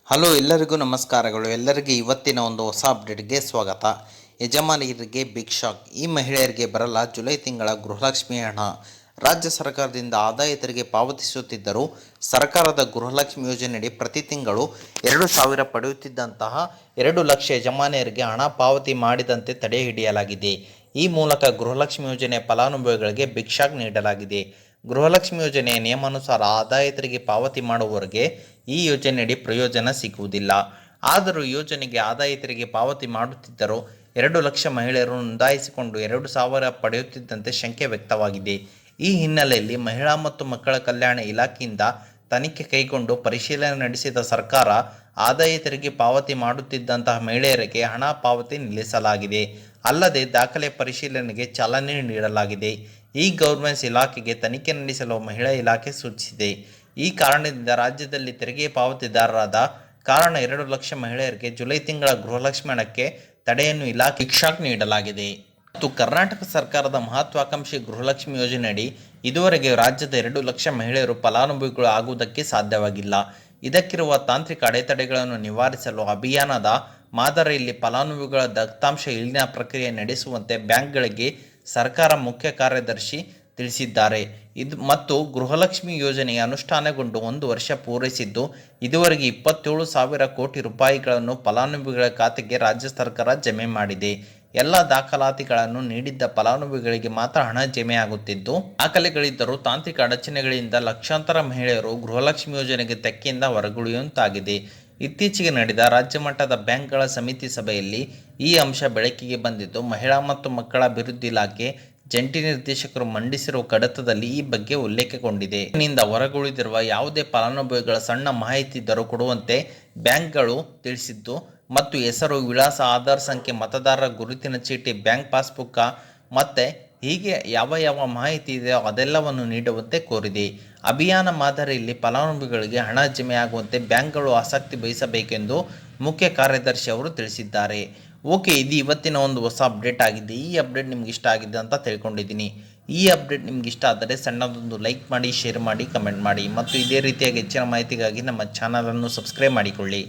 Hello ಎಲ್ಲರಿಗೂ ನಮಸ್ಕಾರಗಳು. ಎಲ್ಲರಿಗೆ ಇವತ್ತಿನ ಒಂದು ಹೊಸ ಅಪ್ಡೇಟ್ಗೆ ಸ್ವಾಗತ. ಯಜಮಾನಿಯರಿಗೆ ಬಿಗ್ ಶಾಕ್. ಈ ಮಹಿಳೆಯರಿಗೆ ಬರಲ್ಲ ಜುಲೈ ತಿಂಗಳ ಗೃಹಲಕ್ಷ್ಮಿ ಹಣ. ರಾಜ್ಯ ಸರ್ಕಾರದಿಂದ ಆದಾಯ ತೆರಿಗೆ ಪಾವತಿಸುತ್ತಿದ್ದರೂ ಸರ್ಕಾರದ ಗೃಹಲಕ್ಷ್ಮಿ ಯೋಜನೆಯಡಿ ಪ್ರತಿ ತಿಂಗಳು 2,000 ಪಡೆಯುತ್ತಿದ್ದಂತಹ 2 ಲಕ್ಷ ಯಜಮಾನಿಯರಿಗೆ ಹಣ ಪಾವತಿ ಮಾಡಿದಂತೆ ತಡೆ ಹಿಡಿಯಲಾಗಿದೆ. ಈ ಮೂಲಕ ಗೃಹಲಕ್ಷ್ಮಿ ಯೋಜನೆಯ ಫಲಾನುಭವಿಗಳಿಗೆ ಬಿಗ್ ಶಾಕ್ ನೀಡಲಾಗಿದೆ. ಗೃಹಲಕ್ಷ್ಮಿ ಯೋಜನೆಯ ನಿಯಮಾನುಸಾರ ಆದಾಯ ತೆರಿಗೆ ಪಾವತಿ ಮಾಡುವವರಿಗೆ ಈ ಯೋಜನೆಯಡಿ ಪ್ರಯೋಜನ ಸಿಗುವುದಿಲ್ಲ. ಆದರೂ ಯೋಜನೆಗೆ ಆದಾಯ ತೆರಿಗೆ ಪಾವತಿ ಮಾಡುತ್ತಿದ್ದರೂ 2 ಲಕ್ಷ ಮಹಿಳೆಯರು ನೋಂದಾಯಿಸಿಕೊಂಡು 2,000 ಪಡೆಯುತ್ತಿದ್ದಂತೆ ಶಂಕೆ ವ್ಯಕ್ತವಾಗಿದೆ. ಈ ಹಿನ್ನೆಲೆಯಲ್ಲಿ ಮಹಿಳಾ ಮತ್ತು ಮಕ್ಕಳ ಕಲ್ಯಾಣ ಇಲಾಖೆಯಿಂದ ತನಿಖೆ ಕೈಗೊಂಡು ಪರಿಶೀಲನೆ ನಡೆಸಿದ ಸರ್ಕಾರ ಆದಾಯ ತೆರಿಗೆ ಪಾವತಿ ಮಾಡುತ್ತಿದ್ದಂತಹ ಮಹಿಳೆಯರಿಗೆ ಹಣ ಪಾವತಿ ನಿಲ್ಲಿಸಲಾಗಿದೆ. ಅಲ್ಲದೆ ದಾಖಲೆ ಪರಿಶೀಲನೆಗೆ ಚಾಲನೆ ನೀಡಲಾಗಿದೆ. ಈ ಗೌರ್ಮೆನ್ಸ್ ಇಲಾಖೆಗೆ ತನಿಖೆ ನಡೆಸಲು ಮಹಿಳಾ ಇಲಾಖೆ ಸೂಚಿಸಿದೆ. ಈ ಕಾರಣದಿಂದ ರಾಜ್ಯದಲ್ಲಿ ತೆರಿಗೆ ಪಾವತಿದಾರರಾದ ಕಾರಣ 2 ಲಕ್ಷ ಮಹಿಳೆಯರಿಗೆ ಜುಲೈ ತಿಂಗಳ ಗೃಹಲಕ್ಷ್ಮಿ ಹಣಕ್ಕೆ ತಡೆಯನ್ನು ಇಲಾಖೆ ಬಿಗ್ ಶಾಕ್ ನೀಡಲಾಗಿದೆ. ಮತ್ತು ಕರ್ನಾಟಕ ಸರ್ಕಾರದ ಮಹತ್ವಾಕಾಂಕ್ಷಿ ಗೃಹಲಕ್ಷ್ಮಿ ಯೋಜನೆಯಡಿ ಇದುವರೆಗೆ ರಾಜ್ಯದ 2 ಲಕ್ಷ ಮಹಿಳೆಯರು ಫಲಾನುಭವಿಗಳು ಆಗುವುದಕ್ಕೆ ಸಾಧ್ಯವಾಗಿಲ್ಲ. ಇದಕ್ಕಿರುವ ತಾಂತ್ರಿಕ ಅಡೆತಡೆಗಳನ್ನು ನಿವಾರಿಸಲು ಅಭಿಯಾನದ ಮಾದರಿಯಲ್ಲಿ ಫಲಾನುಭವಿಗಳ ದತ್ತಾಂಶ ಇಳಿನ ಪ್ರಕ್ರಿಯೆ ನಡೆಸುವಂತೆ ಬ್ಯಾಂಕ್ಗಳಿಗೆ ಸರ್ಕಾರ ಮುಖ್ಯ ಕಾರ್ಯದರ್ಶಿ ತಿಳಿಸಿದ್ದಾರೆ. ಮತ್ತು ಗೃಹಲಕ್ಷ್ಮಿ ಯೋಜನೆಯ ಅನುಷ್ಠಾನಗೊಂಡು 1 ವರ್ಷ ಪೂರೈಸಿದ್ದು ಇದುವರೆಗೆ 27,000 ಕೋಟಿ ರೂಪಾಯಿಗಳನ್ನು ಫಲಾನುಭವಿಗಳ ಖಾತೆಗೆ ರಾಜ್ಯ ಸರ್ಕಾರ ಜಮೆ ಮಾಡಿದೆ. ಎಲ್ಲ ದಾಖಲಾತಿಗಳನ್ನು ನೀಡಿದ್ದ ಫಲಾನುಭವಿಗಳಿಗೆ ಮಾತ್ರ ಹಣ ಜಮೆಯಾಗುತ್ತಿದ್ದು, ದಾಖಲೆಗಳಿದ್ದರೂ ತಾಂತ್ರಿಕ ಅಡಚಣೆಗಳಿಂದ ಲಕ್ಷಾಂತರ ಮಹಿಳೆಯರು ಗೃಹಲಕ್ಷ್ಮಿ ಯೋಜನೆಗೆ ತೆಕ್ಕೆಯಿಂದ ಹೊರಗುಳಿಯುವಂತಾಗಿದೆ. ಇತ್ತೀಚೆಗೆ ನಡೆದ ರಾಜ್ಯ ಮಟ್ಟದ ಬ್ಯಾಂಕ್ಗಳ ಸಮಿತಿ ಸಭೆಯಲ್ಲಿ ಈ ಅಂಶ ಬೆಳಕಿಗೆ ಬಂದಿದ್ದು, ಮಹಿಳಾ ಮತ್ತು ಮಕ್ಕಳ ಅಭಿವೃದ್ಧಿ ಇಲಾಖೆ ಜಂಟಿ ನಿರ್ದೇಶಕರು ಮಂಡಿಸಿರುವ ಕಡತದಲ್ಲಿ ಈ ಬಗ್ಗೆ ಉಲ್ಲೇಖಗೊಂಡಿದೆ. ನಿಂದ ಹೊರಗುಳಿದಿರುವ ಯಾವುದೇ ಫಲಾನುಭವಿಗಳ ಸಣ್ಣ ಮಾಹಿತಿ ಇದ್ದರೂ ಕೊಡುವಂತೆ ಬ್ಯಾಂಕ್ಗಳು ತಿಳಿಸಿದ್ದು ಮತ್ತು ಹೆಸರು, ವಿಳಾಸ, ಆಧಾರ್ ಸಂಖ್ಯೆ, ಮತದಾರರ ಗುರುತಿನ ಚೀಟಿ, ಬ್ಯಾಂಕ್ ಪಾಸ್ಬುಕ್ ಮತ್ತೆ ಹೀಗೆ ಯಾವ ಮಾಹಿತಿ ಇದೆಯೋ ಅದೆಲ್ಲವನ್ನು ನೀಡುವಂತೆ ಕೋರಿದೆ. ಅಭಿಯಾನ ಮಾದರಿಯಲ್ಲಿ ಫಲಾನುಭವಿಗಳಿಗೆ ಹಣ ಜಮೆಯಾಗುವಂತೆ ಬ್ಯಾಂಕ್ಗಳು ಆಸಕ್ತಿ ವಹಿಸಬೇಕೆಂದು ಮುಖ್ಯ ಕಾರ್ಯದರ್ಶಿ ಅವರು ತಿಳಿಸಿದ್ದಾರೆ. ಓಕೆ, ಇದು ಇವತ್ತಿನ ಒಂದು ಹೊಸ ಅಪ್ಡೇಟ್ ಆಗಿದೆ. ಈ ಅಪ್ಡೇಟ್ ನಿಮ್ಗೆ ಇಷ್ಟ ಆಗಿದೆ ಅಂತ ತಿಳ್ಕೊಂಡಿದ್ದೀನಿ. ಈ ಅಪ್ಡೇಟ್ ನಿಮ್ಗೆ ಇಷ್ಟ ಆದರೆ ಸಣ್ಣದೊಂದು ಲೈಕ್ ಮಾಡಿ, ಶೇರ್ ಮಾಡಿ, ಕಮೆಂಟ್ ಮಾಡಿ ಮತ್ತು ಇದೇ ರೀತಿಯಾಗಿ ಹೆಚ್ಚಿನ ಮಾಹಿತಿಗಾಗಿ ನಮ್ಮ ಚಾನಲನ್ನು ಸಬ್ಸ್ಕ್ರೈಬ್ ಮಾಡಿಕೊಳ್ಳಿ.